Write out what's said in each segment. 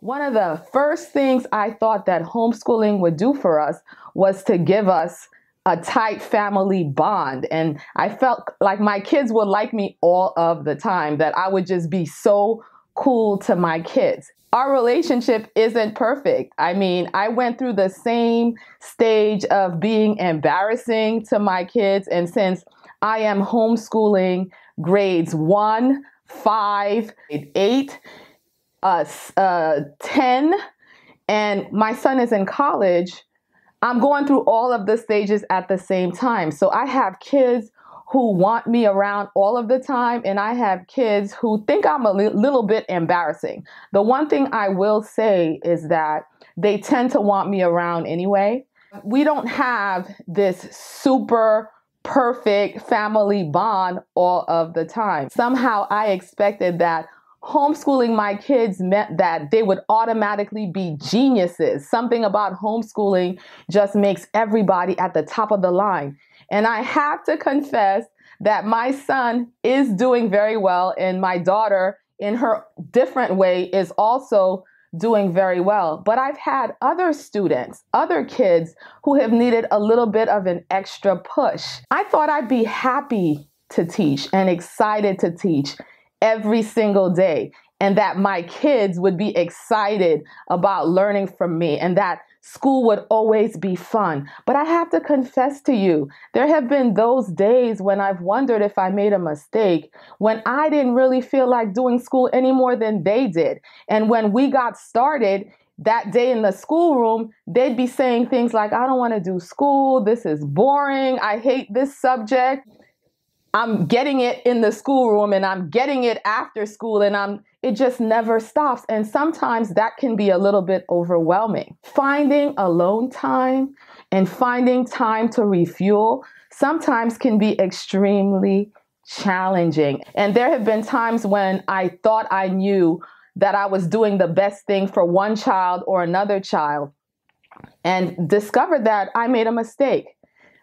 One of the first things I thought that homeschooling would do for us was to give us a tight family bond. And I felt like my kids would like me all of the time, that I would just be so cool to my kids. Our relationship isn't perfect. I mean, I went through the same stage of being embarrassing to my kids. And since I am homeschooling grades 1, 5, 8, 10, and my son is in college, I'm going through all of the stages at the same time. So I have kids who want me around all of the time, and I have kids who think I'm a little bit embarrassing. The one thing I will say is that they tend to want me around anyway. We don't have this super perfect family bond all of the time. Somehow I expected that homeschooling my kids meant that they would automatically be geniuses. Something about homeschooling just makes everybody at the top of the line. And I have to confess that my son is doing very well, and my daughter, in her different way, is also doing very well. But I've had other students, other kids who have needed a little bit of an extra push. I thought I'd be happy to teach and excited to teach every single day, and that my kids would be excited about learning from me, and that school would always be fun. But I have to confess to you, there have been those days when I've wondered if I made a mistake, when I didn't really feel like doing school any more than they did. And when we got started that day in the schoolroom, they'd be saying things like, I don't want to do school, this is boring, I hate this subject. I'm getting it in the schoolroom, and I'm getting it after school, and it just never stops. And sometimes that can be a little bit overwhelming. Finding alone time and finding time to refuel sometimes can be extremely challenging. And there have been times when I thought I knew that I was doing the best thing for one child or another child, and discovered that I made a mistake.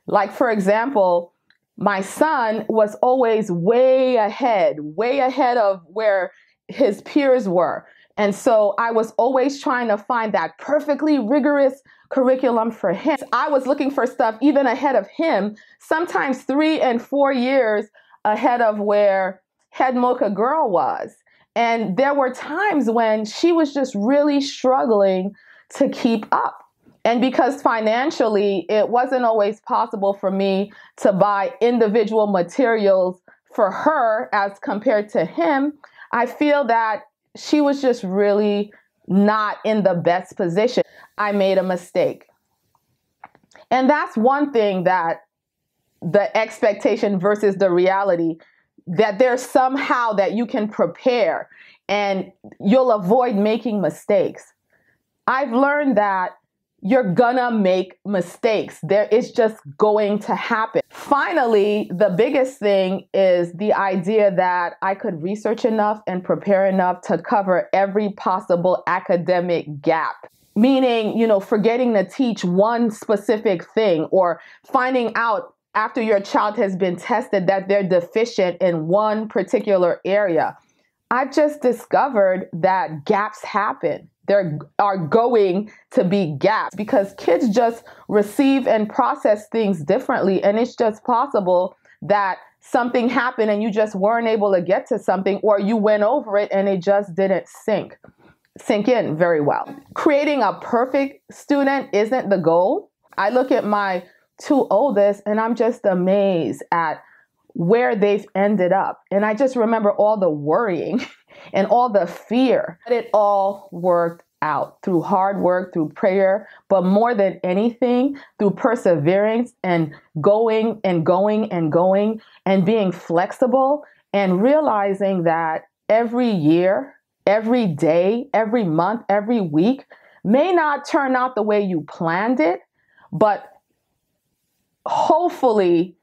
Like, for example, my son was always way ahead of where his peers were. And so I was always trying to find that perfectly rigorous curriculum for him. I was looking for stuff even ahead of him, sometimes 3 and 4 years ahead of where Head Mocha Girl was. And there were times when she was just really struggling to keep up. And because financially, it wasn't always possible for me to buy individual materials for her as compared to him, I feel that she was just really not in the best position. I made a mistake. And that's one thing, that the expectation versus the reality, that there's somehow that you can prepare and you'll avoid making mistakes. I've learned that you're gonna make mistakes. It's just going to happen. Finally, the biggest thing is the idea that I could research enough and prepare enough to cover every possible academic gap. Meaning, forgetting to teach one specific thing, or finding out after your child has been tested that they're deficient in one particular area. I've just discovered that gaps happen. There are going to be gaps because kids just receive and process things differently. And it's just possible that something happened and you just weren't able to get to something, or you went over it and it just didn't sink in very well. Creating a perfect student isn't the goal. I look at my 2 oldest and I'm just amazed at where they've ended up. And I just remember all the worrying and all the fear. But it all worked out through hard work, through prayer, but more than anything, through perseverance and going and going and going, and being flexible, and realizing that every year, every day, every month, every week may not turn out the way you planned it, but hopefully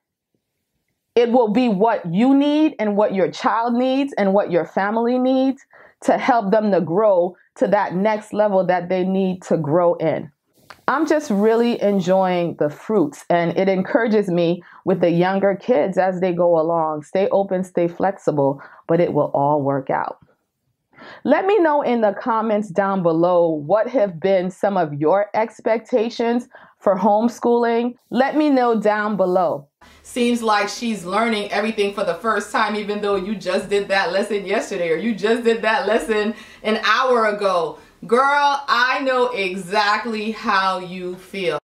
it will be what you need and what your child needs and what your family needs to help them to grow to that next level that they need to grow in. I'm just really enjoying the fruits, and it encourages me with the younger kids as they go along. Stay open, stay flexible, but it will all work out. Let me know in the comments down below what have been some of your expectations for homeschooling. Let me know down below. Seems like she's learning everything for the first time, even though you just did that lesson yesterday, or you just did that lesson an hour ago. Girl, I know exactly how you feel.